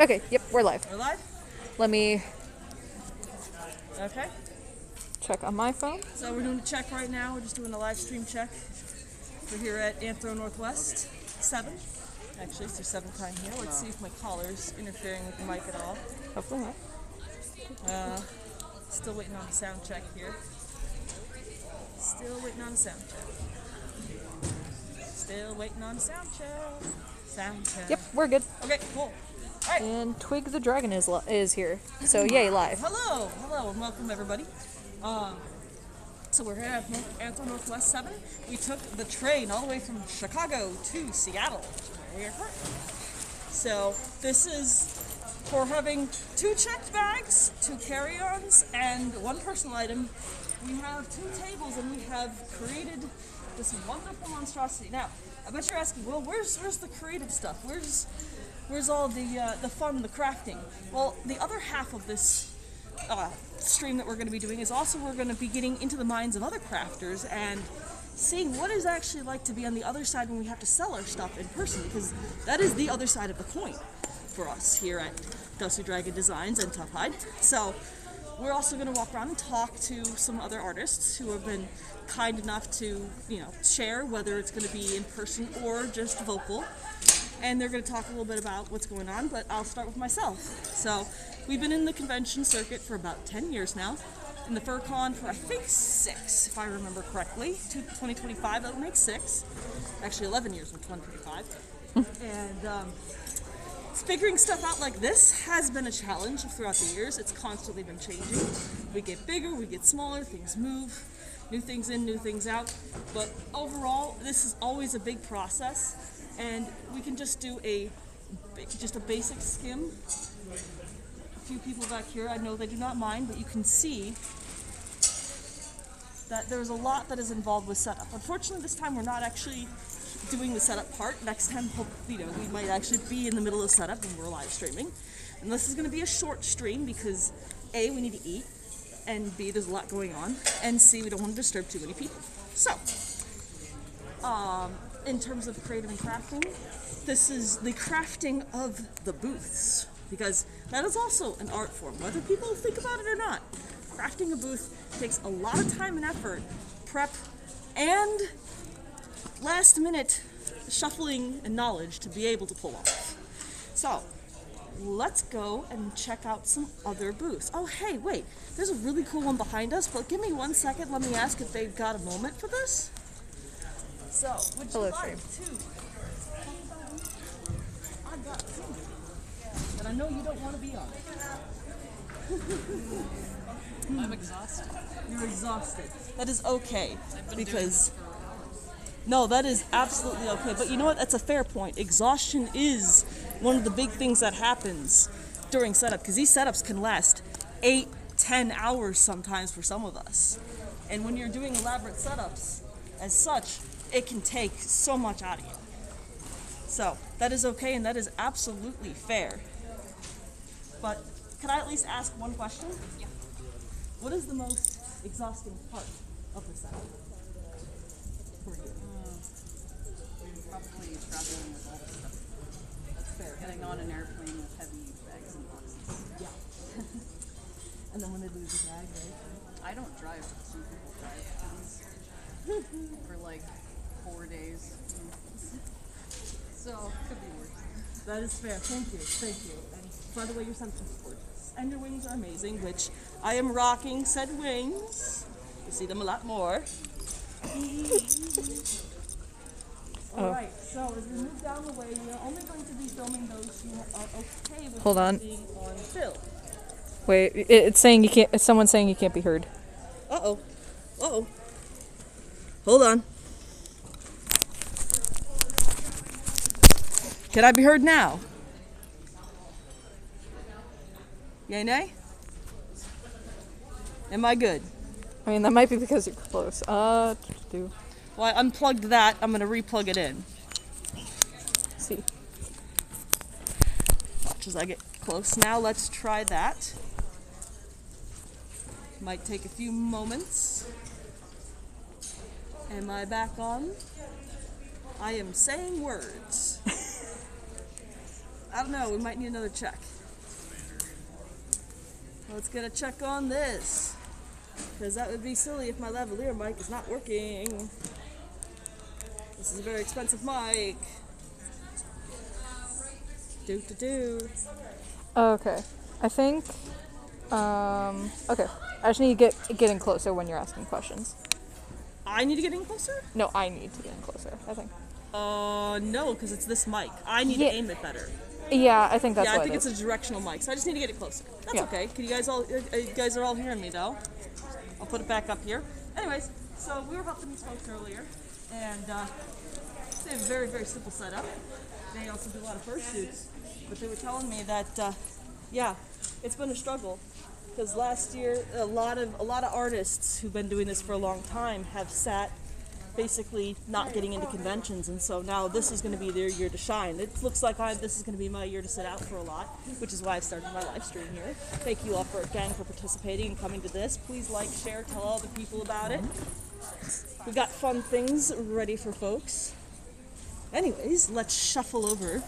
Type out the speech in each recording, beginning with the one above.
Okay, yep, we're live. We're live? Let me Okay. check on my phone. So we're doing a check right now. We're just doing a live stream check. We're here at Anthro NorthWest 7. Actually, it's their 7th time here. Let's see if my collar's interfering with the mic at all. Hopefully not. Still waiting on a sound check here. Still waiting on a sound check. Still waiting on a sound check. Sound check. Yep, we're good. Okay, cool. All right. And Twig the Dragon is here. So yay, live. Hello, and welcome everybody. So we're here at Anthro NorthWest 7. We took the train all the way from Chicago to Seattle. We are currently. So this is for having 2 checked bags, 2 carry-ons, and 1 personal item. We have 2 tables, and we have created this wonderful monstrosity. Now, I bet you're asking, well, where's the creative stuff? Where's all the fun, the crafting? Well, the other half of this stream that we're going to be doing is also we're going to be getting into the minds of other crafters and seeing what it's actually like to be on the other side when we have to sell our stuff in person, because that is the other side of the coin for us here at Dusty Dragon Designs and Tough Hide. So we're also going to walk around and talk to some other artists who have been kind enough to, share, whether it's going to be in person or just vocal. And they're going to talk a little bit about what's going on, but I'll start with myself. So we've been in the convention circuit for about 10 years now. In the FurCon for, I think, 6, if I remember correctly. 2025, that'll make 6. Actually, 11 years in 2025. And figuring stuff out like this has been a challenge throughout the years. It's constantly been changing. We get bigger, we get smaller, things move, new things in, new things out. But overall, this is always a big process. And we can just do a basic skim. A few people back here, I know they do not mind, but you can see that there's a lot that is involved with setup. Unfortunately, this time we're not actually doing the setup part. Next time, we might actually be in the middle of setup when we're live streaming. And this is going to be a short stream because A, we need to eat, and B, there's a lot going on, and C, we don't want to disturb too many people. So, in terms of creative and crafting, this is the crafting of the booths, because that is also an art form, whether people think about it or not. Crafting a booth takes a lot of time and effort, prep, and last minute shuffling and knowledge to be able to pull off. So, let's go and check out some other booths. Oh, hey, wait, there's a really cool one behind us, but give me 1 second, let me ask if they've got a moment for this. So, would you like to? I've got 2, and I know you don't want to be on it. I'm exhausted. You're exhausted. That is okay, because no, that is absolutely okay. But you know what? That's a fair point. Exhaustion is one of the big things that happens during setup, because these setups can last 8-10 hours sometimes for some of us. And when you're doing elaborate setups, as such, it can take so much out of you. So that is okay, and that is absolutely fair. But can I at least ask one question? Yeah. What is the most exhausting part of the setup for you? Probably traveling with all the stuff. That's fair. Getting on an airplane with heavy bags and boxes. Yeah. And then when they lose the bag, right? I don't drive. Some people drive for like 4 days. So, could be worse. That is fair. Thank you. And by the way, your sun's gorgeous. And your wings are amazing, which I am rocking said wings. You see them a lot more. Alright, so as we move down the way, we are only going to be filming those who are okay with Hold on. being on film. Wait, it's saying you can't. It's someone saying you can't be heard. Uh-oh. Hold on. Can I be heard now? Yay, nay? Am I good? I mean, that might be because you're close. Well, I unplugged that. I'm going to replug it in. See. Watch as I get close. Now let's try that. Might take a few moments. Am I back on? I am saying words. I don't know. We might need another check. Let's get a check on this. Because that would be silly if my lavalier mic is not working. This is a very expensive mic. Do. Okay. I think. Okay. I just need to get in closer when you're asking questions. I need to get in closer? No, I need to get in closer. I think. No, because it's this mic. I need to aim it better. Yeah, I think that's I what think it it's is. a directional mic, so I just need to get it closer. That's Yeah. okay. Can you guys are all hearing me though? I'll put it back up here. Anyways, so we were helping these folks earlier, and they have a very, very simple setup. They also do a lot of fursuits, but they were telling me that, yeah, it's been a struggle. Because last year, a lot of artists who've been doing this for a long time have sat basically not getting into conventions, and so now this is going to be their year to shine. It looks like this is going to be my year to sit out for a lot, which is why I started my live stream here. Thank you all for participating and coming to this. Please like, share, tell other people about it. We got fun things ready for folks. Anyways, let's shuffle over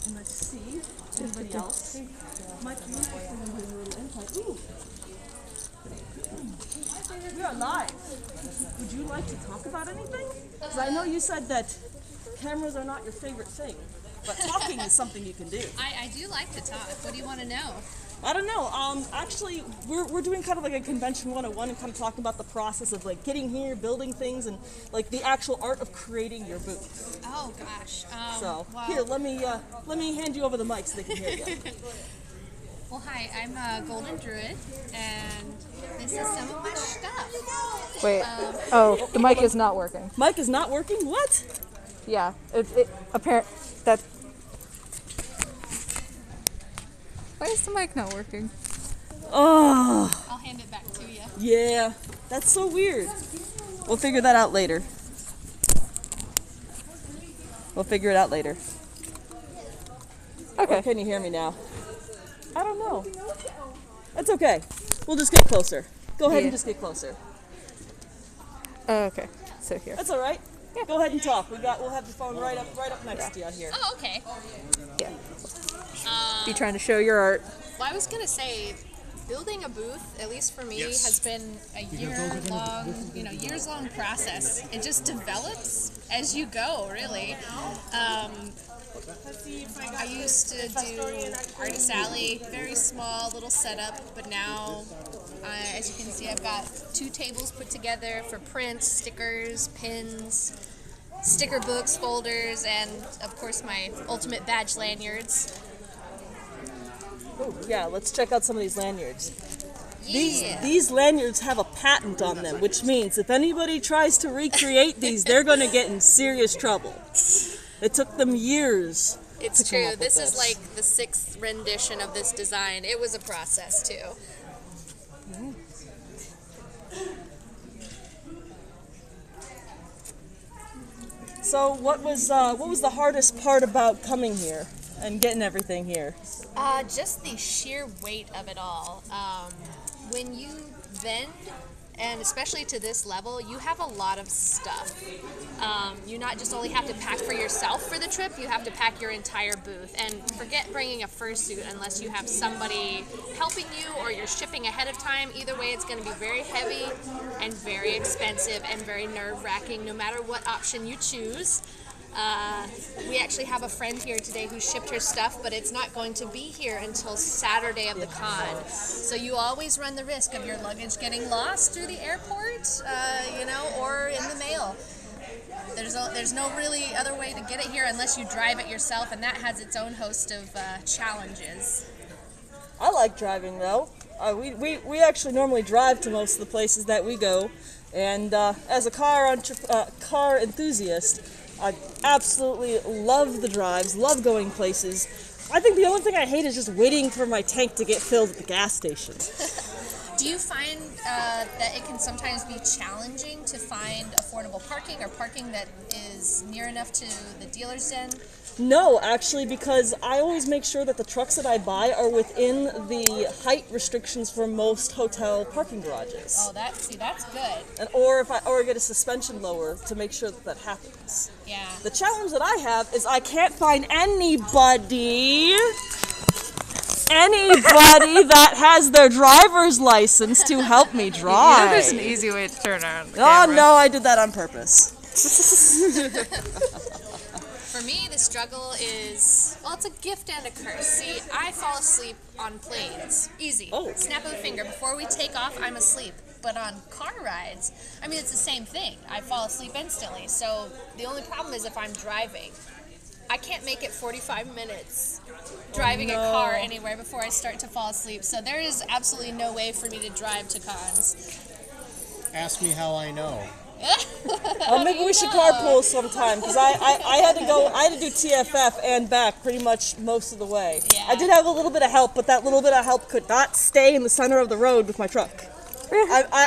and let's see anybody else might be interested in doing a little insight. Ooh. We are live. Would you like to talk about anything? Because I know you said that cameras are not your favorite thing, but talking is something you can do. I do like to talk. What do you want to know? I don't know. Actually, we're doing kind of like a convention 101 and kind of talking about the process of like getting here, building things, and like the actual art of creating your booth. Oh gosh. So well, here, let me hand you over the mic so they can hear you. Well, hi. I'm a Golden Druid, and this is some of my stuff. Wait. Oh, the mic is not working. Mic is not working? What? Yeah. It apparent that. Why is the mic not working? Oh. I'll hand it back to you. Yeah, that's so weird. We'll figure that out later. Okay. Or can you hear me now? I don't know. That's okay. We'll just get closer. Go ahead and just get closer. Okay. So here. That's all right. Yeah. Go ahead and talk. We'll have the phone right up next to you here. Oh, okay. Yeah. Be trying to show your art. Well, I was gonna say, building a booth, at least for me, has been a years long process. It just develops as you go, really. I used to do Artist Alley, very small little setup, but now, as you can see, I've got 2 tables put together for prints, stickers, pins, sticker books, folders, and of course my ultimate badge lanyards. Oh, yeah, let's check out some of these lanyards. Yeah. These lanyards have a patent on them, which means if anybody tries to recreate these, they're going to get in serious trouble. It took them years. It's true. This is like the 6th rendition of this design. It was a process too. So what was the hardest part about coming here and getting everything here? Just the sheer weight of it all. When you vend, and especially to this level, you have a lot of stuff. You not just only have to pack for yourself for the trip, you have to pack your entire booth. And forget bringing a fursuit unless you have somebody helping you or you're shipping ahead of time. Either way, it's going to be very heavy and very expensive and very nerve-wracking no matter what option you choose. We actually have a friend here today who shipped her stuff, but it's not going to be here until Saturday of the con. So you always run the risk of your luggage getting lost through the airport, or in the mail. There's no really other way to get it here unless you drive it yourself, and that has its own host of challenges. I like driving though. We actually normally drive to most of the places that we go, and as a car enthusiast, I absolutely love the drives, love going places. I think the only thing I hate is just waiting for my tank to get filled at the gas station. Do you find that it can sometimes be challenging to find affordable parking or parking that is near enough to the dealer's den? No, actually, because I always make sure that the trucks that I buy are within the height restrictions for most hotel parking garages. Oh, that's good. And or get a suspension lower to make sure that happens. Yeah. The challenge that I have is I can't find anybody that has their driver's license to help me drive. There's an easy way to turn on the Oh camera. no, I did that on purpose. For me, the struggle is, well, it's a gift and a curse. See, I fall asleep on planes. Easy. Oh. Snap of a finger. Before we take off, I'm asleep. But on car rides, I mean, it's the same thing. I fall asleep instantly. So the only problem is if I'm driving. I can't make it 45 minutes driving a car anywhere before I start to fall asleep. So there is absolutely no way for me to drive to cons. Ask me how I know. Oh, maybe we should carpool sometime because I had to do TFF and back pretty much most of the way. Yeah. I did have a little bit of help, but that little bit of help could not stay in the center of the road with my truck.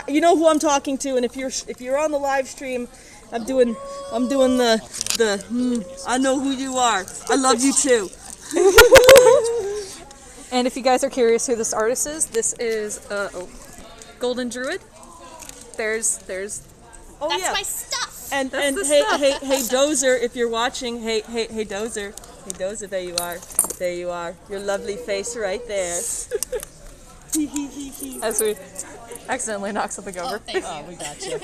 You know who I'm talking to, and if you're on the live stream, I'm doing the I know who you are. I love you too. And if you guys are curious who this artist is, this is Golden Druid. There's Oh That's yeah. my stuff. And the hey Dozer, if you're watching, hey Dozer, there you are, your lovely face right there. as we accidentally knock something over. Oh, thank you. Oh, we got you.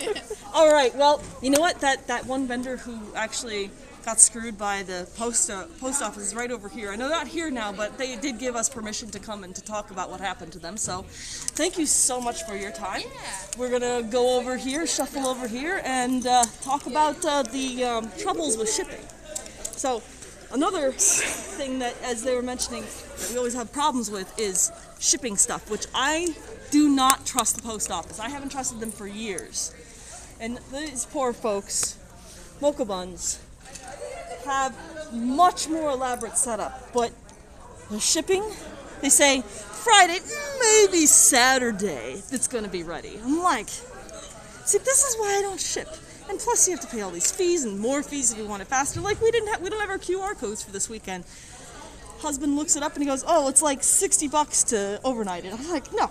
All right, well, you know what? That one vendor who actually got screwed by the post office is right over here. I know they're not here now, but they did give us permission to come and to talk about what happened to them. So, thank you so much for your time. Yeah. We're gonna go over here, shuffle over here, and talk about the troubles with shipping. So, another thing that, as they were mentioning, that we always have problems with is shipping stuff, which I do not trust the post office. I haven't trusted them for years. And these poor folks, Mocha Buns, have much more elaborate setup, but the shipping, they say Friday, maybe Saturday, it's gonna be ready. I'm like, see, this is why I don't ship. And plus, you have to pay all these fees and more fees if you want it faster. Like we don't have our QR codes for this weekend. Husband looks it up and he goes, "Oh, it's like $60 to overnight it." I'm like, no,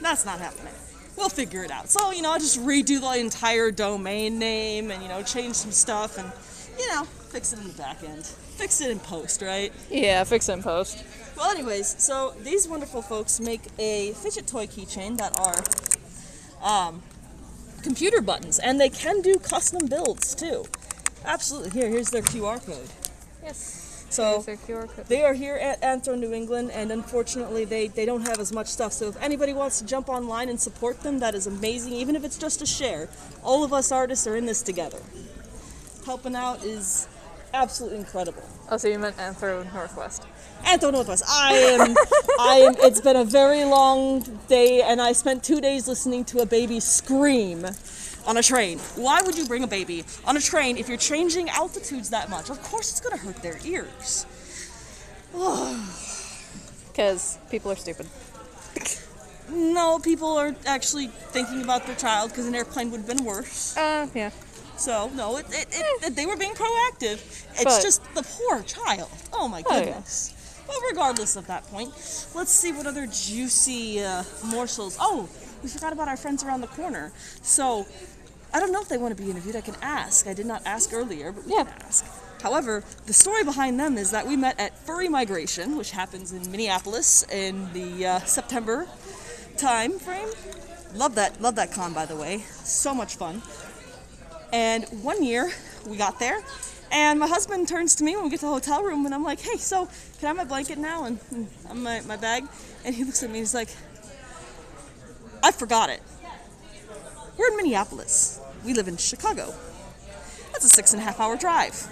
that's not happening. We'll figure it out. So I'll just redo the entire domain name and change some stuff and fix it in the back end, fix it in post, right? Yeah, fix it in post. Well, anyways, so these wonderful folks make a fidget toy keychain that are computer buttons, and they can do custom builds too. Absolutely. Here's their QR code. Yes. So Here's their QR code. they are here at Anthro New England, and unfortunately they don't have as much stuff. So if anybody wants to jump online and support them, that is amazing, even if it's just a share. All of us artists are in this together. Helping out is absolutely incredible. Oh, so you meant Anthro NorthWest. Anthro NorthWest. I am. It's been a very long day, and I spent 2 days listening to a baby scream on a train. Why would you bring a baby on a train if you're changing altitudes that much? Of course, it's gonna hurt their ears. Because people are stupid. No, people are actually thinking about their child because an airplane would have been worse. Yeah. So no, they were being proactive. It's But- just the poor child. Oh my Oh, yeah. goodness. Well, regardless of that point, let's see what other juicy morsels. Oh, we forgot about our friends around the corner. So, I don't know if they want to be interviewed. I can ask. I did not ask earlier, but we can ask. However, the story behind them is that we met at Furry Migration, which happens in Minneapolis in the September time frame. Love that con, by the way. So much fun. And one year we got there, and my husband turns to me when we get to the hotel room, and I'm like, "Hey, so can I have my blanket now and my bag?" And he looks at me and he's like, "I forgot it. We're in Minneapolis. We live in Chicago. That's a 6.5-hour drive.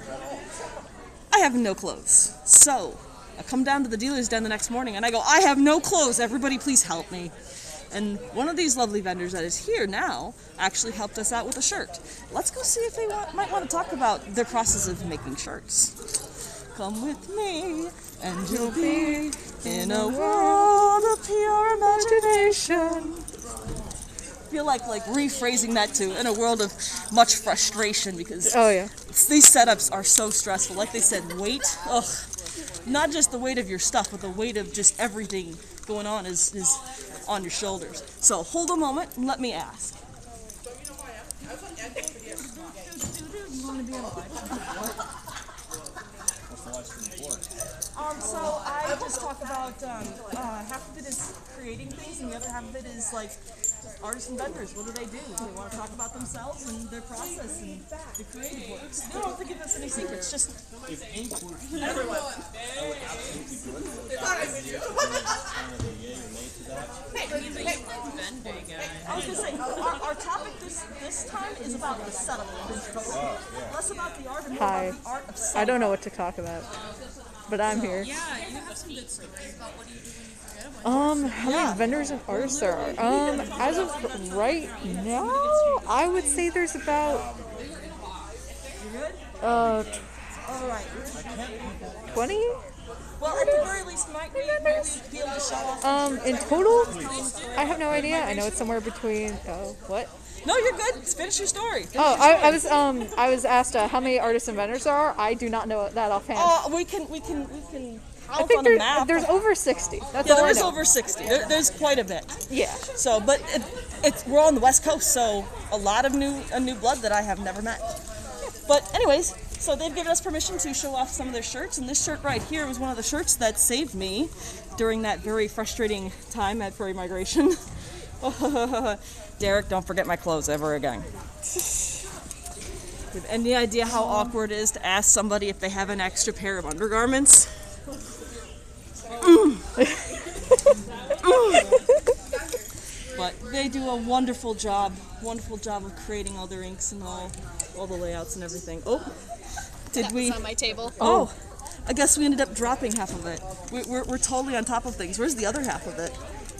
I have no clothes." So I come down to the dealer's den the next morning and I go, "I have no clothes. Everybody please help me." And one of these lovely vendors that is here now actually helped us out with a shirt. Let's go see if they might want to talk about their process of making shirts. Come with me and you'll be in a world of pure imagination. feel like rephrasing that to in a world of much frustration because Oh yeah. these setups are so stressful. Like they said, weight. Ugh. Not just the weight of your stuff, but the weight of just everything going on is on your shoulders. So hold a moment and let me ask. So I just talk about half of it is creating things and the other half of it is like artists and vendors. What do? They want to talk about themselves and their process and the creative works. They don't have to give us any secrets. Just If ink were here, I would absolutely do it. I was gonna say our topic this time is about the setup of business. Less about the art and more Hi. about the art of I selling. don't know what to talk about, but I'm here. Yeah, you have some good stories about what do you do when you forget about How many vendors and artists there are? As of right now, I would say there's about You good? uh All right. 20. Well, at the very least, might we be able to show off? In total, I have no idea. I know it's somewhere between. What? No, you're good. Finish your story. Oh, I was asked how many artists and vendors there are. I do not know that offhand. We can I count think on a map. there's over 60. That's Yeah, all there I is know. over 60. There's quite a bit. Yeah. So, but we're on the West Coast, so a lot of new blood that I have never met. But anyways, so they've given us permission to show off some of their shirts, and this shirt right here was one of the shirts that saved me during that very frustrating time at Furry Migration. Derek, don't forget my clothes ever again. Do you have any idea how awkward it is to ask somebody if they have an extra pair of undergarments? But they do a wonderful job of creating all their inks and all the layouts and everything. Oh, did we? It's on my table. Oh, I guess we ended up dropping half of it. We're totally on top of things. Where's the other half of it?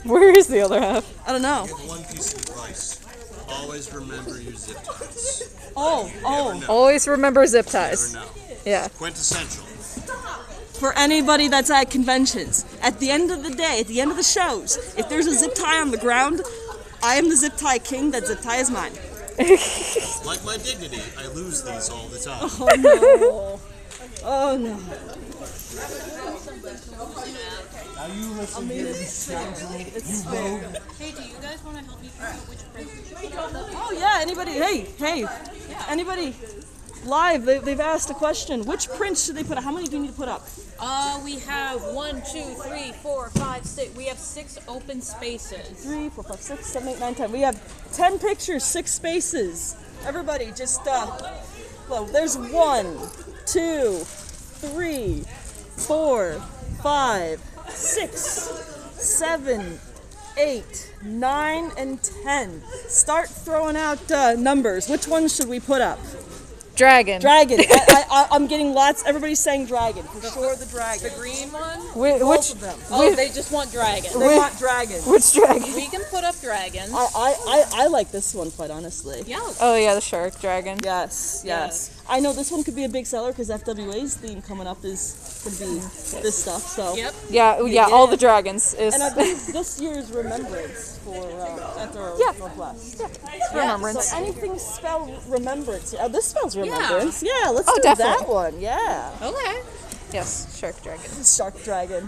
Where is the other half? I don't know. One piece of advice. Always remember your zip ties. Oh. Always remember zip ties. Never know. Yeah. Quintessential. For anybody that's at conventions, at the end of the day, at the end of the shows, if there's a zip tie on the ground, I am the zip tie king. That zip tie is mine. Like my dignity, I lose these all the time. Oh no. Oh no. Now you listen here, you scoundrel, you rogue. Hey, do you guys want to help me figure out which print we should put up? Oh yeah, anybody, hey, anybody live, they've asked a question. Which prints should they put up? How many do you need to put up? We have 1, 2, 3, 4, 5, 6. We have 6 open spaces. 3, 4, 5, 6, 7, 8, 9, 10. We have 10 pictures, 6 spaces. Everybody just, well, there's 1, 2, 3, 4, 5, 6, 7, 8, 9, and 10. Start throwing out numbers. Which ones should we put up? Dragon. Dragon. I'm getting lots. Everybody's saying dragon. For sure, the dragon. The green one? Both of them. Oh, they just want dragon. They want dragon. Which dragon? We can put up dragons. I like this one, quite honestly. Yeah. Oh yeah, the shark dragon. Yes. I know this one could be a big seller because FWA's theme coming up is going to be this stuff. So. Yep. Yeah, all the dragons is And I believe this year's Remembrance for Anthro NorthWest. Yeah. remembrance. So anything spell remembrance. Oh, this spells remembrance. Yeah, let's do definitely. that one. Yeah. Okay. Yes, shark dragon. Shark dragon.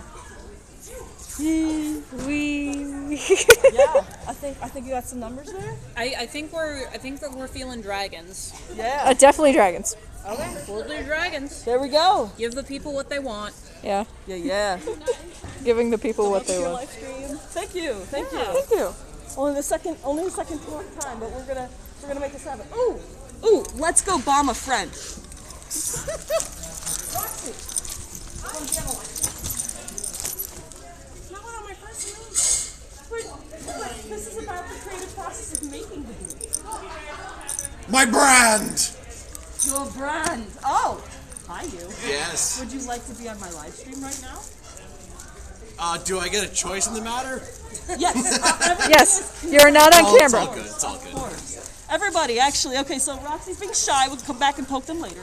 We. Yeah. I think you got some numbers there. I think that we're feeling dragons. Yeah. Definitely dragons. Okay. We'll do dragons. There we go. Give the people what they want. Yeah, Yeah. giving the people what they want. Thank you. Thank you. Thank you. Only the second time, but we're gonna make this happen. Ooh, let's go bomb a friend. Roxy. Not one of my first moves. But this is about the creative process of making the beat. My brand! Your brand. Oh, hi you. Yes. Would you like to be on my live stream right now? Do I get a choice in the matter? Yes. Yes, you're not on It's camera. all good. It's all good. Of course. Everybody, actually. Okay, so Roxy's being shy. We'll come back and poke them later.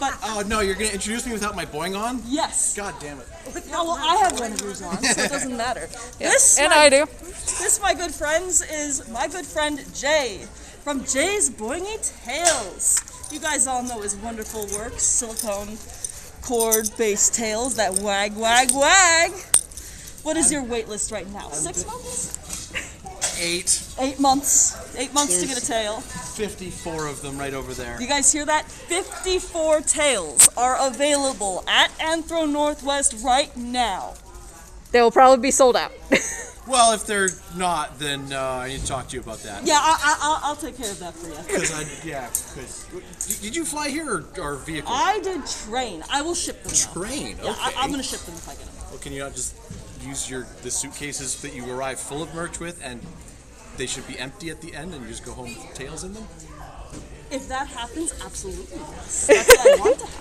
But Oh no, you're gonna introduce me without my boing on? yes. God damn it. Oh, well, I have one of yours on, so it doesn't matter. This, And I do. This, my good friends, is my good friend Jay from Jay's Boingy Tales. You guys all know his wonderful work, silicone cord-based tails that wag, wag, wag. What is your wait list right now? 6 months? 8. 8 months. 8 months to get a tail. 54 of them right over there. You guys hear that? 54 tails are available at Anthro NorthWest right now. They will probably be sold out. Well, if they're not, then I need to talk to you about that. Yeah, I'll take care of that for you. Because did you fly here or vehicle? I did train. I will ship them. though. Train. Okay. Yeah, I'm gonna ship them if I get them. Well, can you not just use the suitcases that you arrive full of merch with, and they should be empty at the end, and you just go home with tails in them? If that happens, absolutely yes. That's what I want to happen.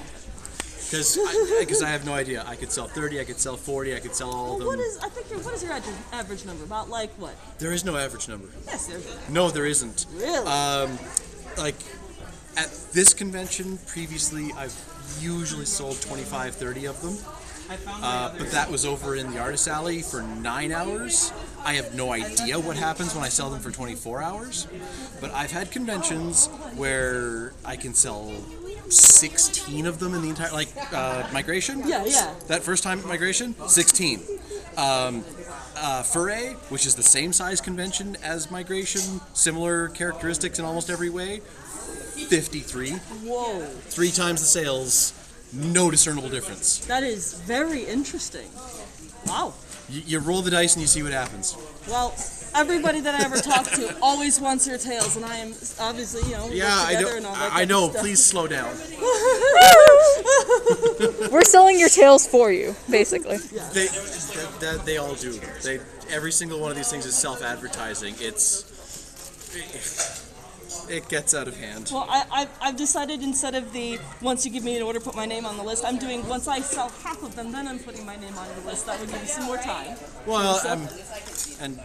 Because I have no idea. I could sell 30, I could sell 40, I could sell all of them. What is your average number? About like what? There is no average number. Yes, there's an No, there isn't. Really? Like, at this convention, previously, I've usually sold 25, 30 of them. But that was over in the Artist Alley for 9 hours. I have no idea what happens when I sell them for 24 hours. But I've had conventions where I can sell 16 of them in the entire, like, Migration? Yeah. That first time at Migration, 16. Foray, which is the same size convention as Migration, similar characteristics in almost every way, 53. Whoa. 3 times the sales, no discernible difference. That is very interesting. Wow. You roll the dice and you see what happens. Well, everybody that I ever talk to always wants your tails, and I am obviously, we work together and all that. I know. Stuff. Please slow down. We're selling your tails for you, basically. They all do. Every single one of these things is self-advertising. It gets out of hand. Well, I've decided instead of once you give me an order, put my name on the list, I'm doing once I sell half of them, then I'm putting my name on the list. That would give you some more time. Well, and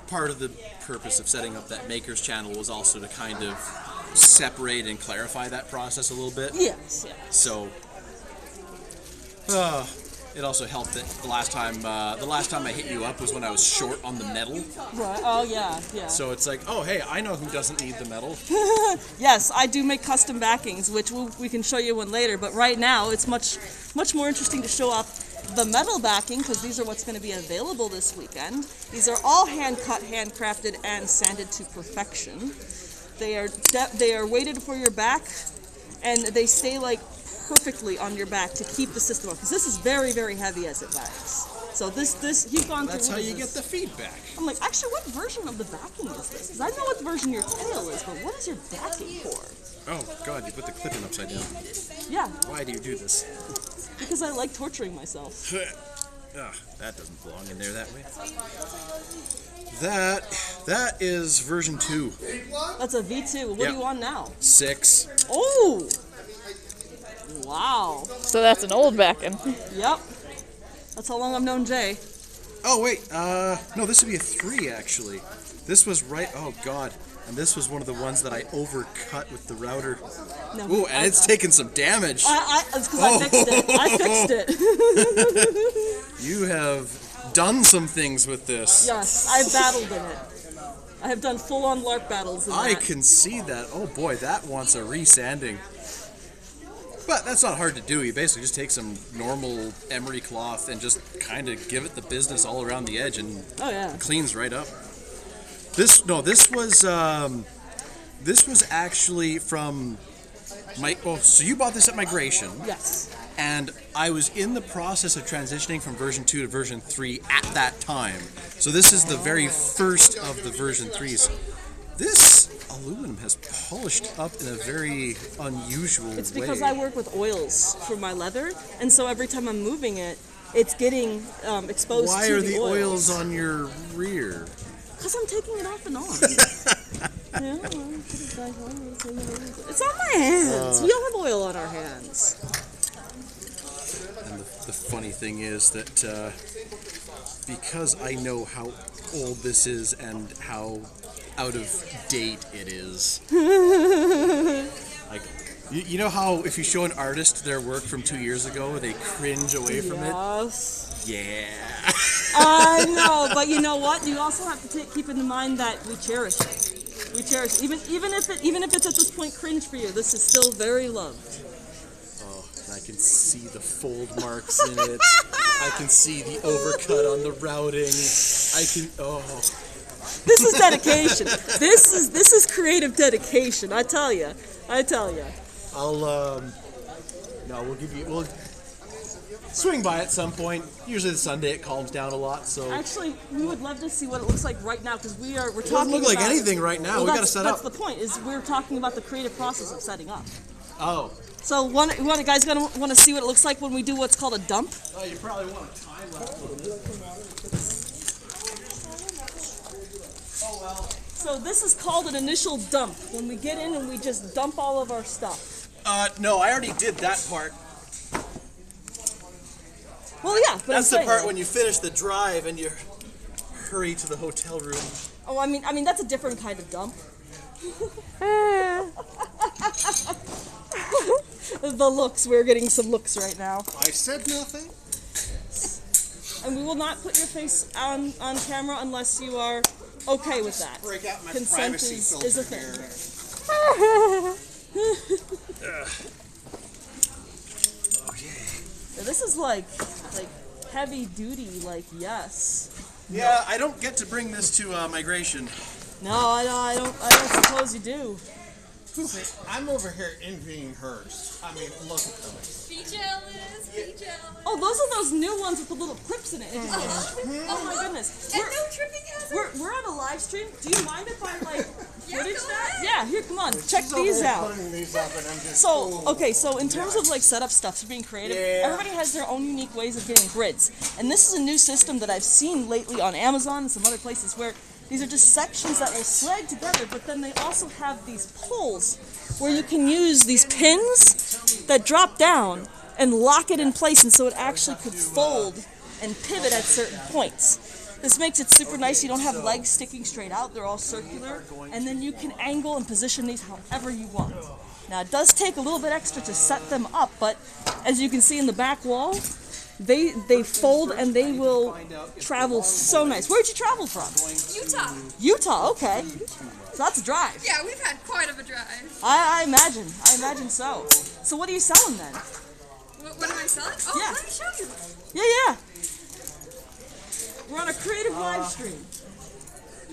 part of the purpose of setting up that Makers channel was also to kind of separate and clarify that process a little bit. Yes. So, it also helped that the last time I hit you up was when I was short on the metal. Right. Oh, yeah. So it's like, oh, hey, I know who doesn't need the metal. Yes, I do make custom backings, which we can show you one later. But right now, it's much more interesting to show off the metal backing, because these are what's going to be available this weekend. These are all hand-cut, handcrafted, and sanded to perfection. They are weighted for your back, and they stay like perfectly on your back to keep the system up, because this is very, very heavy as it wags. So this you've gone through. That's how you get the feedback. I'm like, actually, what version of the backing is this? Because I know what version your tail is, but what is your backing for? Oh God, you put the clip in upside down. Yeah, Why do you do this? because I like torturing myself. That doesn't belong in there that way. That is version 2. That's a V2. What Yep. are you on now? 6. Oh! Wow. So that's an old backing. Yep. That's how long I've known Jay. Oh wait, no, this would be a 3 actually. This was right. Oh God, and this was one of the ones that I overcut with the router. No, Ooh, and it's taken some damage. It's because I fixed it. I fixed it. You have done some things with this. Yes, I've battled in it. I have done full-on LARP battles in I that. can see that. Oh boy, that wants a resanding. But that's not hard to do. You basically just take some normal emery cloth and just kind of give it the business all around the edge, and Oh yeah. it cleans right up. This was actually from so you bought this at Migration. Yes. And I was in the process of transitioning from version 2 to version 3 at that time. So this is the very first of the version 3s. This aluminum has polished up in a very unusual way. It's because I work with oils for my leather, and so every time I'm moving it, it's getting exposed Why to are the the oils on your rear? Because I'm taking it off and on. It's on my hands. We all have oil on our hands. And the funny thing is that because I know how old this is and how out of date it is. Like, you know how if you show an artist their work from 2 years ago, they cringe away from it? Yeah. I know, but you know what? You also have to keep in mind that we cherish it. We cherish it. Even if it's at this point cringe for you, this is still very loved. Oh, and I can see the fold marks in it. I can see the overcut on the routing. This is dedication. This is creative dedication. I tell you. We'll swing by at some point. Usually the Sunday it calms down a lot, so. Actually, we would love to see what it looks like right now because we're talking. It doesn't look like anything right now. We gotta set up. That's the point. Is we're talking about the creative process of setting up. Oh. So one guys gonna want to see what it looks like when we do what's called a dump. Oh, you probably want a time lapse of this. Oh well. So this is called an initial dump. When we get in and we just dump all of our stuff. No, I already did that part. Well, yeah, but that's the part when you finish the drive and you hurry to the hotel room. Oh, I mean that's a different kind of dump. The looks, we're getting some looks right now. I said nothing. And we will not put your face on camera unless you are okay with that. Break out my Consent privacy filter is a thing. Okay. This is like heavy duty, yes. Yeah, I don't get to bring this to migration. No, I don't suppose you do. See, I'm over here envying hers. I mean, look at them. Be jealous, be jealous. Oh, those are those new ones with the little clips in it. Oh my goodness. And no tripping hazard. We're on a live stream. Do you mind if I Yeah, footage go that? ahead. Yeah, here, come on. Check She's over these here out. putting these up and I'm just, So in terms of setup stuff, so being creative, everybody has their own unique ways of getting grids. And this is a new system that I've seen lately on Amazon and some other places where these are just sections that will slide together, but then they also have these poles where you can use these pins that drop down and lock it in place, and so it actually could fold and pivot at certain points. This makes it super nice. You don't have legs sticking straight out. They're all circular, and then you can angle and position these however you want. Now, it does take a little bit extra to set them up, but as you can see in the back wall, they fold and they will travel so nice. Where'd you travel from? Utah. Utah, okay. So that's a drive. Yeah, we've had quite of a drive. I imagine so. So what are you selling then? What am I selling? Oh, Yeah. let me show you. Yeah. We're on a creative live stream.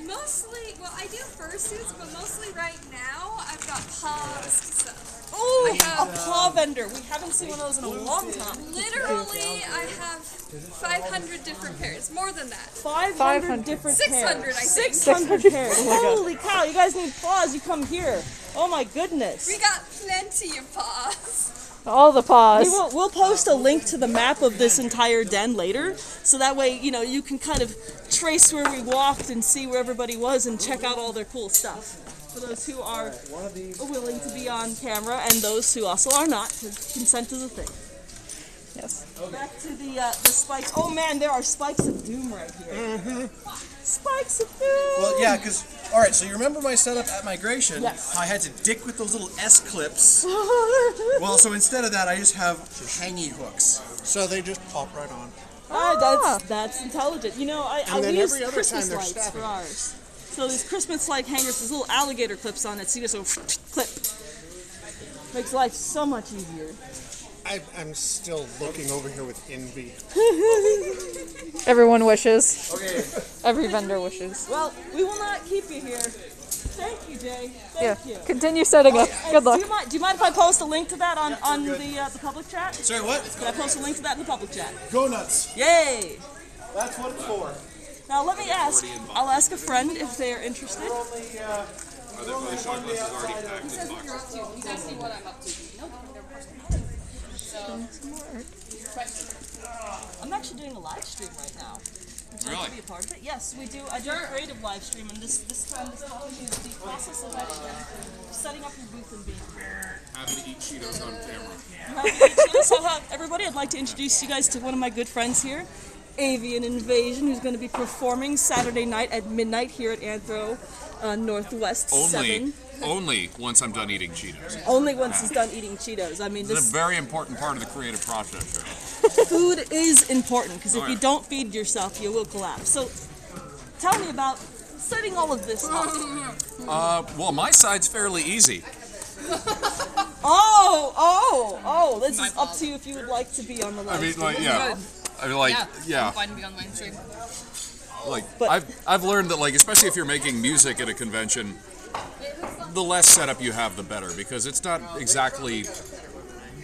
Mostly, well, I do fursuits, but mostly right now I've got paused stuff. Oh, I have- a paw vendor. We haven't seen one of those in a long time. Literally, I have 500 different pairs. More than that. 500 different 600, pairs. I think. 600 pairs. Holy cow, you guys need paws, you come here. Oh my goodness. We got plenty of paws. All the paws. We'll post a link to the map of this entire den later, so that way, you can kind of trace where we walked and see where everybody was and check out all their cool stuff. For those who are willing to be on camera and those who also are not, because consent is a thing. Yes. Back to the spikes. Oh man, there are spikes of doom right here. Spikes of doom! Well, yeah, because, alright, so you remember my setup at migration? Yes. I had to dick with those little S-clips. Well, so instead of that, I just have hanging hooks. so they just pop right on. That's intelligent. And I then use every other Christmas time they're lights stabbing. for ours. So these Christmas light hangers, there's little alligator clips on it, so you just go clip. Makes life so much easier. I'm still looking over here with envy. Everyone wishes. Okay. Every vendor wishes. Well, we will not keep you here. Thank you, Jay. Thank you. Continue setting up. And Good luck. Do you mind if I post a link to that on the public chat? Sorry, what? Can I post a link to that in the public chat? Go nuts. Yay! That's what it's for. Now let me ask. I'll ask a friend if they are interested. I'm actually doing a live stream right now. Would you like to be a part of it? Yes, we do. I do a creative live stream, and this time this talking is the process of actually setting up your booth and being here. Happy to eat Cheetos on camera. So everybody, I'd like to introduce you guys to one of my good friends here. Avian Invasion, who's going to be performing Saturday night at midnight here at Anthro NorthWest 7. Only once I'm done eating Cheetos. Only once he's done eating Cheetos. I mean, It's this a very important part of the creative process here. food is important, because if Oh, you yeah. don't feed yourself, you will collapse. So, tell me about setting all of this up. Well, my side's fairly easy. Oh, this My is up fault. to you if you would like to be on the I live mean, stream. like, yeah. I mean, like, yeah. I'm fine to be on live stream. Like, But- I've learned that, like, especially if you're making music at a convention, the less setup you have, the better, because it's not exactly.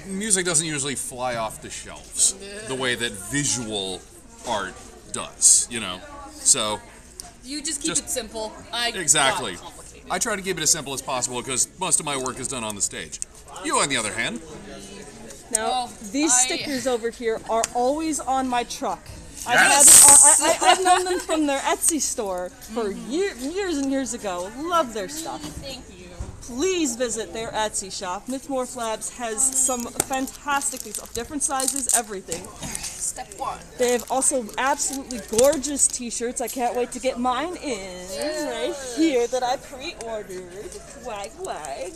Music doesn't usually fly off the shelves the way that visual art does, you know? So, You just keep Just- it simple. exactly. Not complicated. I try to keep it as simple as possible because most of my work is done on the stage. You, on the other hand, Now, Well, these I- stickers over here are always on my truck. Yes! I've known them from their Etsy store for years and years ago. Love their stuff. Thank you. Please visit their Etsy shop. Mythmorph Labs has some fantastic things of different sizes, everything. Step one. They have also absolutely gorgeous t-shirts. I can't wait to get mine in right here that I pre-ordered. Wag wag.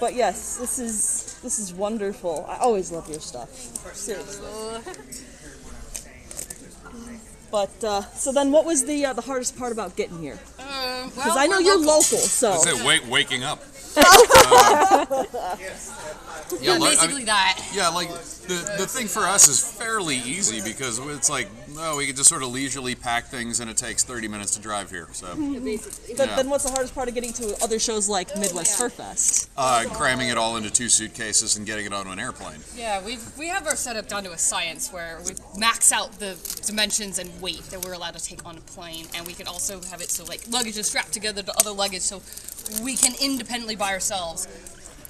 But yes, this is wonderful. I always love your stuff. Seriously. But so then, what was the hardest part about getting here? Because I know you're local, so I say waking up. Yeah, like, basically that. Yeah, like the thing for us is fairly easy because it's like, no, we can just sort of leisurely pack things and it takes 30 minutes to drive here. So then what's the hardest part of getting to other shows like Midwest Fur Fest? cramming it all into 2 suitcases and getting it onto an airplane. Yeah, we have our setup down to a science where we max out the dimensions and weight that we're allowed to take on a plane, and we can also have it so like luggage is strapped together to other luggage, so we can independently by ourselves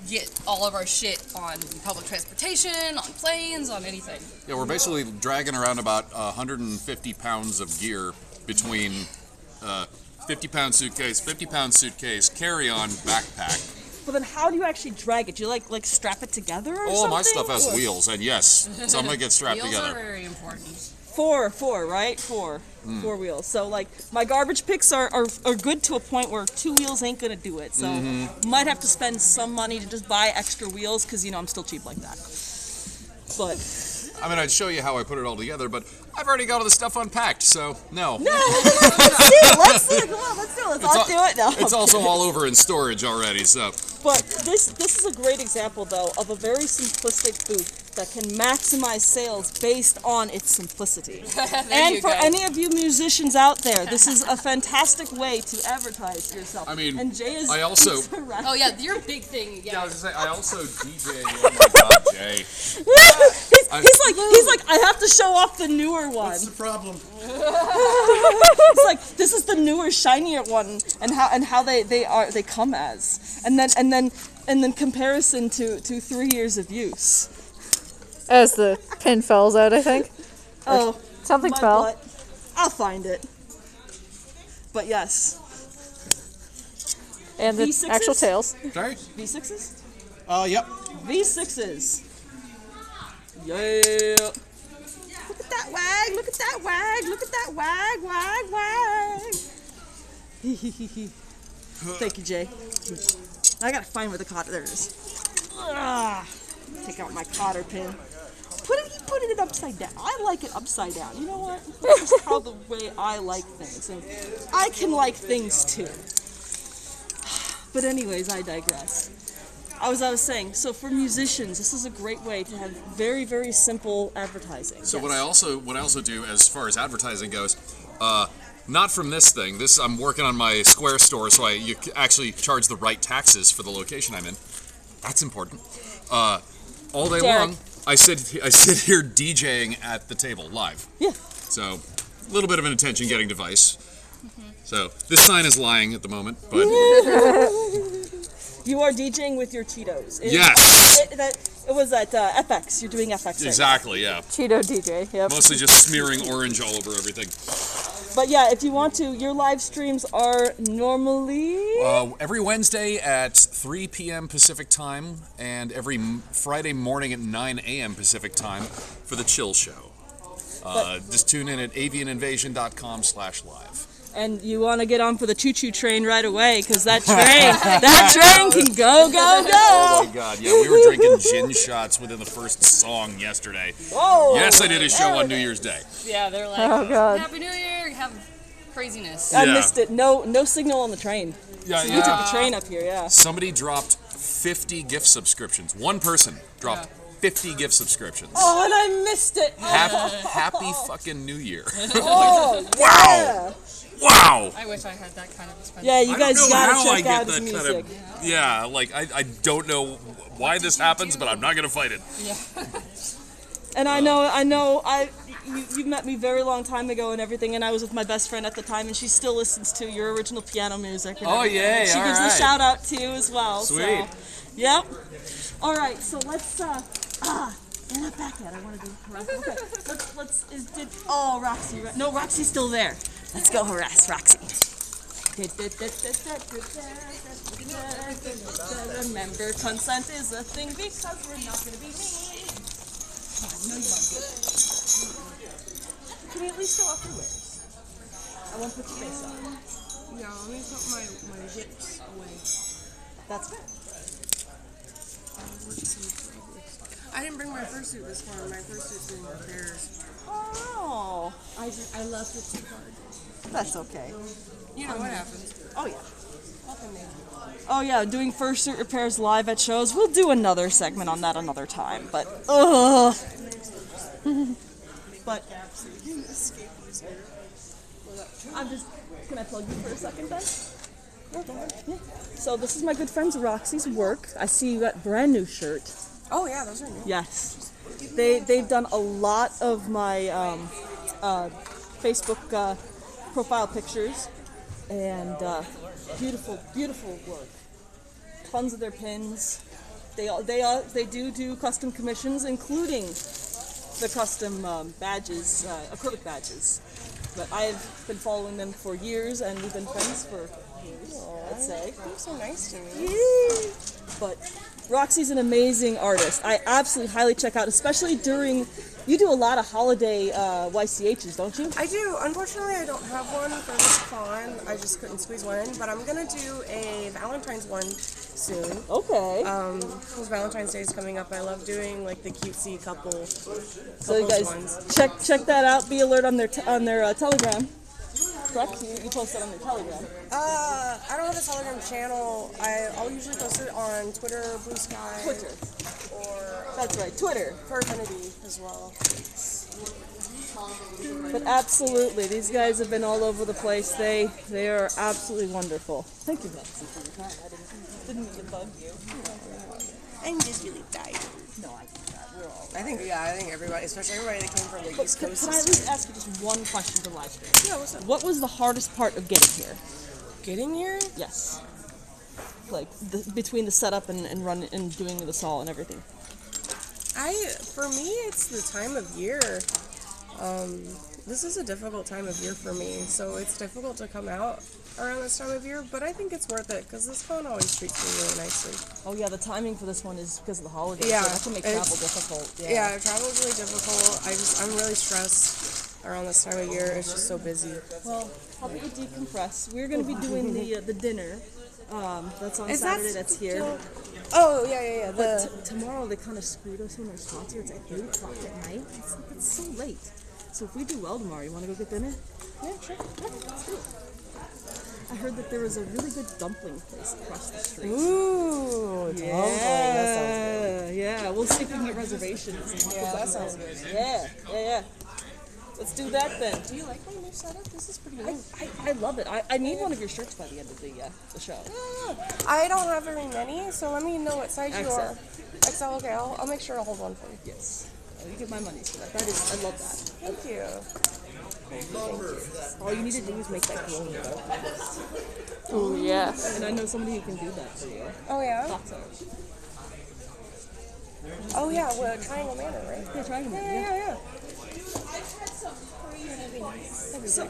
get all of our shit on public transportation, on planes, on anything. Yeah, we're basically dragging around about 150 pounds of gear between 50-pound suitcase, 50-pound suitcase, carry-on, backpack. But then how do you actually drag it? Do you like strap it together or All something? my stuff has Or- wheels, and yes, some of it gets strapped Wheels are together. very important. Four, right? Four wheels. So like my garbage picks are good to a point where 2 wheels ain't gonna do it. So might have to spend some money to just buy extra wheels because I'm still cheap like that. But I mean, I'd show you how I put it all together, but I've already got all the stuff unpacked, so no. let's see. Come on, let's do it. Let's all do it now. It's also all over in storage already, so. But this is a great example though of a very simplistic booth that can maximize sales based on its simplicity. And you for go. any of you musicians out there, this is a fantastic way to advertise yourself. I mean, and Jay is I also- he's around. Oh yeah, your big thing. Yeah, I Yeah. was gonna say, I also DJ. Oh my god, Jay. He's like, I have to show off the newer one. What's the problem? It's like this is the newer, shinier one, and how they come as, and then comparison to 3 years of use. As the pin falls out, I think. Oh, Something my fell. butt. I'll find it. But yes, And the V6s? actual tails. Sorry? V6s, Yep. V6s. Yeah. Look at that wag! Look at that wag! Look at that wag! Wag! Thank you, Jay. I gotta find where the cotter. There it is. Take out my cotter pin. He put it upside down. I like it upside down. You know what? That's just how the way I like things, and I can like things too. But anyways, I digress. I was saying, so for musicians, this is a great way to have very, very simple advertising. So Yes. what I also do as far as advertising goes, not from this thing. This I'm working on my Square store, so you actually charge the right taxes for the location I'm in. That's important. All day Derek. long, I sit here DJing at the table live. Yeah. So a little bit of an attention-getting device. So this sign is lying at the moment, but You are DJing with your Cheetos. yes, It was at FX. You're doing FX. Right now. exactly, yeah. Cheeto DJ. Yep. Mostly just smearing orange all over everything. But yeah, if you want to, your live streams are normally. Every Wednesday at 3 p.m. Pacific time, and every Friday morning at 9 a.m. Pacific time for the Chill Show. Just tune in at avianinvasion.com/live. And you want to get on for the choo-choo train right away, because that train can go, go, go. Oh my God! Yeah, we were drinking gin shots within the first song yesterday. Oh, Yes, I did a show on New Year's Day. Yeah, they're like, Oh God. Happy New Year, have craziness. I Yeah. missed it. No signal on the train. Yeah, You took the train up here, yeah. Somebody dropped 50 gift subscriptions. One person dropped 50 gift subscriptions. Oh, and I missed it. Happy fucking New Year! Oh, Wow! Wow! I wish I had that kind of expense. yeah, you I guys don't know gotta how I check get out his that music. kind of. Yeah, like I don't know why this happens, but I'm not gonna fight it. And you met me very long time ago and everything, and I was with my best friend at the time, and she still listens to your original piano music. And Oh, everything. yay, She all gives right. the shout out to you as well. Sweet. So, yep. All right, so let's you're not back yet. I want to do harass. Okay. Oh, Roxy. No, Roxy's still there. Let's go harass Roxy. Remember, consent is a thing because we're not going to be mean. I know you want to do it. Can you at least show off your wares? I won't put your face on. Yeah, let me put my hips away. That's good. I didn't bring my fursuit this morning. My fursuit's in repairs. Oh, I left it too hard. that's okay. You know what happens. Oh, yeah. Nothing major. Oh, yeah, doing fursuit repairs live at shows. We'll do another segment on that another time, but, ugh. But, can I plug you for a second then? Yeah. So this is my good friend Roxy's work. I see you got a brand new shirt. Oh yeah, those are new. Yes. They've done a lot of my Facebook profile pictures, and beautiful, beautiful work. Tons of their pins. They do custom commissions, including the custom badges, acrylic badges. But I've been following them for years, and we've been friends for years, I'd say. You're so nice to me. But Roxy's an amazing artist. I absolutely highly check out, especially during. You do a lot of holiday YCHs, don't you? I do. Unfortunately, I don't have one for this con. I just couldn't squeeze one in, but I'm gonna do a Valentine's one soon. Okay. Because Valentine's Day is coming up. I love doing like the cutesy couples So you guys ones. check that out. Be alert on their Telegram. Correct? You post that on their Telegram. I don't have a Telegram channel. I'll usually post it on Twitter, Blue Sky, Twitter. or That's right, Twitter. for Affinity as well. But absolutely, these guys have been all over the place. They are absolutely wonderful. Thank you, Roxy, for your time. I didn't mean to bug you. I'm just really tired. No, I get that. We're all. I think everybody, especially everybody that came from the East Can Coast. I at least ask you just one question to live stream? Yeah, what's up? What was the hardest part of getting here? Getting here? Yes. Like between the setup and running and doing the saw and everything. For me, it's the time of year. This is a difficult time of year for me, so it's difficult to come out around this time of year, but I think it's worth it because this con always treats me really nicely. Oh yeah, the timing for this one is because of the holidays. Yeah, so that can make travel difficult. Yeah, travel is really difficult. I'm really stressed around this time of year. It's just so busy. Well, how about you decompress? We're going to be doing the dinner. That's on Saturday. That's here. Oh yeah. But tomorrow they kind of screwed us on our spots here. It's at 8 o'clock at night. It's so late. So if we do well tomorrow, you want to go get dinner? Yeah, sure. Let's do it. I heard that there was a really good dumpling place across the street. Ooh, Yeah, we'll see if we can get reservations. Yeah, that sounds good. Yeah. Let's do that then. Do you like my new setup? This is pretty nice. I love it. I need one of your shirts by the end of the show. I don't have very many, so let me know what size you XL. are. XL, okay. I'll make sure to hold one for you. Yes. You get my money for that. I love that. Thank you. All you need to do is make that glow. Oh yeah. And I know somebody who can do that for you. Oh yeah? Thought so. Oh yeah, well, Triangle Manor, right? Yeah, try them. Yeah. So,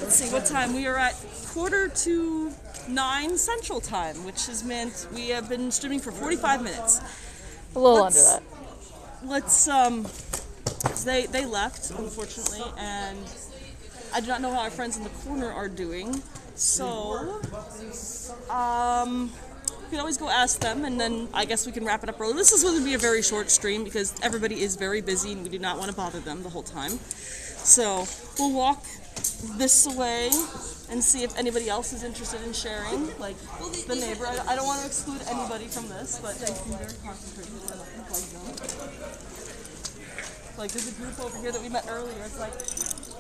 let's see what time. We are at 8:45 Central Time, which has meant we have been streaming for 45 minutes. A little under that. Let's They left, unfortunately, and I do not know how our friends in the corner are doing. So, you can always go ask them, and then I guess we can wrap it up early. This is going to be a very short stream because everybody is very busy, and we do not want to bother them the whole time. So we'll walk this way and see if anybody else is interested in sharing, like the neighbor. I don't want to exclude anybody from this, but they seem very concentrated. Like there's a group over here that we met earlier. It's like,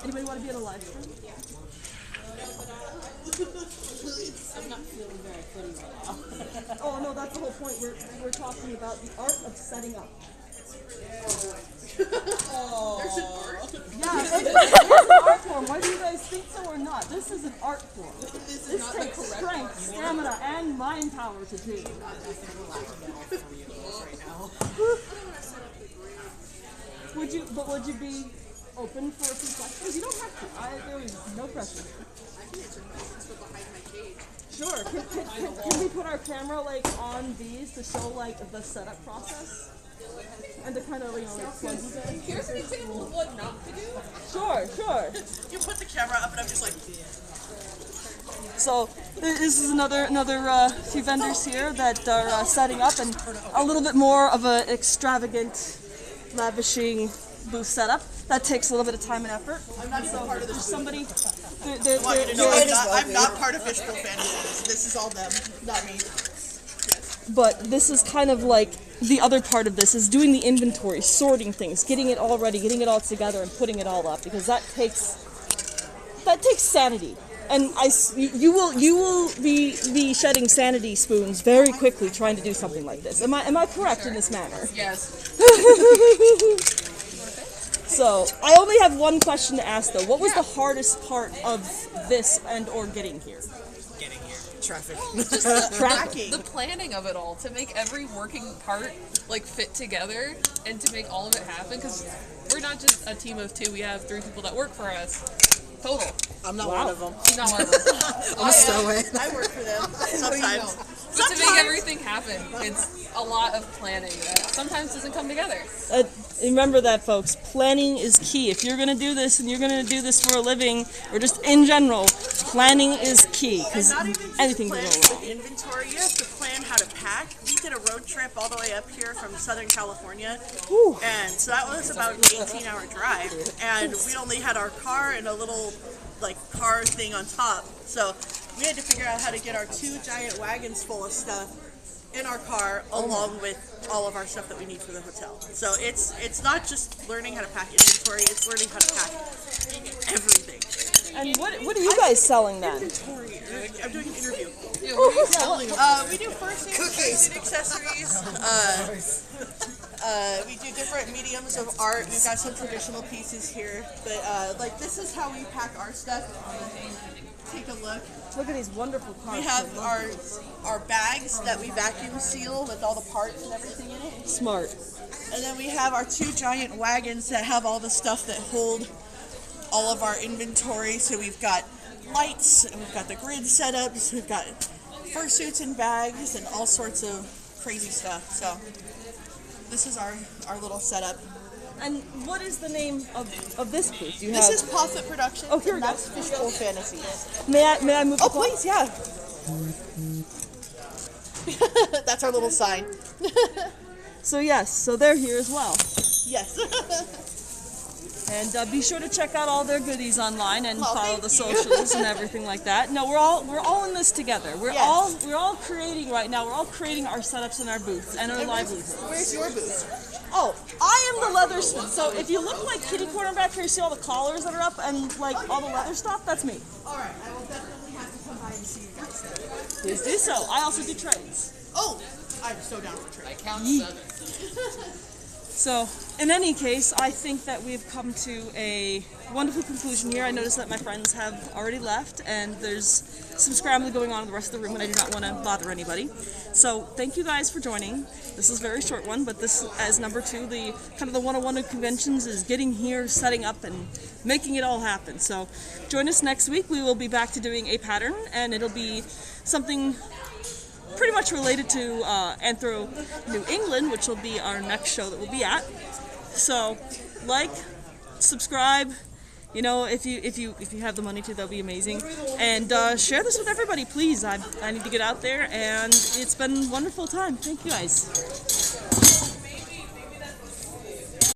anybody want to be in a live stream? I'm not feeling very funny right now. Oh no, that's the whole point. We're talking about the art of setting up. Oh. There's an art? Yeah, it's an art form. Whether you guys think so or not, this is an art form. This takes strength, stamina, and mind power to do. Would you be open for a few questions? You don't have to. There is no pressure. Sure. Can we put our camera like on these to show like the setup process? And to kind of, you know, like plug you guys? Here's an example of what not to do. Sure. You put the camera up and I'm just like... So this is another few vendors here that are setting up, and a little bit more of an extravagant, lavishing booth setup. That takes a little bit of time and effort. I'm not even part of this. Somebody... I'm not part of Fishbowl Fantasies. This is all them, not me. But this is kind of like the other part of this, is doing the inventory, sorting things, getting it all ready, getting it all together, and putting it all up, because that takes sanity. And you will be shedding sanity spoons very quickly trying to do something like this. Am I correct in this manner? Yes. So I only have one question to ask though. What was the hardest part of this and or getting here? Getting here. Traffic. Just the planning of it all, to make every working part like fit together and to make all of it happen, because we're not just a team of two, we have 3 people that work for us total. I'm not one of them. He's not one of them. I'm a stowaway. I work for them sometimes. But to make everything happen, it's a lot of planning that sometimes doesn't come together. Remember that, folks. Planning is key. If you're going to do this and you're going to do this for a living, or just in general, planning is key, because anything can go wrong. Inventory, you have to plan how to pack. We did a road trip all the way up here from Southern California, and so that was about an 18-hour drive, and we only had our car and a little like car thing on top, so we had to figure out how to get our 2 giant wagons full of stuff in our car, along with all of our stuff that we need for the hotel. So it's not just learning how to pack inventory, it's learning how to pack everything. And what are you guys selling then? Inventory. I'm doing an interview. Yeah, what are you selling? We do first aid and accessories. We do different mediums of art. We've got some traditional pieces here, but like this is how we pack our stuff. Take a look. Look at these wonderful cards. We have our bags that we vacuum seal with all the parts and everything in it. Smart. And then we have our 2 giant wagons that have all the stuff that hold all of our inventory. So we've got lights, and we've got the grid setups, we've got fursuits and bags, and all sorts of crazy stuff. So this is our little setup. And what is the name of this booth? This is Profit Production. Oh, here we go. That's Fishbowl Fantasies. May I move? Oh, please, yeah. That's our little sign. So yes, so they're here as well. Yes. And be sure to check out all their goodies online and follow the socials and everything like that. No, we're all in this together. We're all creating right now. We're all creating our setups and our booths and our livelihoods. Where's your booth? Oh, I am the leather smith. So if you look like kitty corner back here, you see all the collars that are up and like all the leather stuff. That's me. All right, I will definitely have to come by and see you guys then. Please do so. I also do trades. Oh, I'm so down for trade. I count 7. So, in any case, I think that we've come to a wonderful conclusion here. I noticed that my friends have already left, and there's some scrambling going on in the rest of the room, and I do not want to bother anybody. So, thank you guys for joining. This is a very short one, but this, as number 2, the kind of the 101 of conventions is getting here, setting up, and making it all happen. So, join us next week. We will be back to doing a pattern, and it'll be something pretty much related to Anthro New England, which will be our next show that we'll be at. So like, subscribe. You know, if you have the money to, that'll be amazing. And share this with everybody, please. I need to get out there, and it's been a wonderful time. Thank you guys.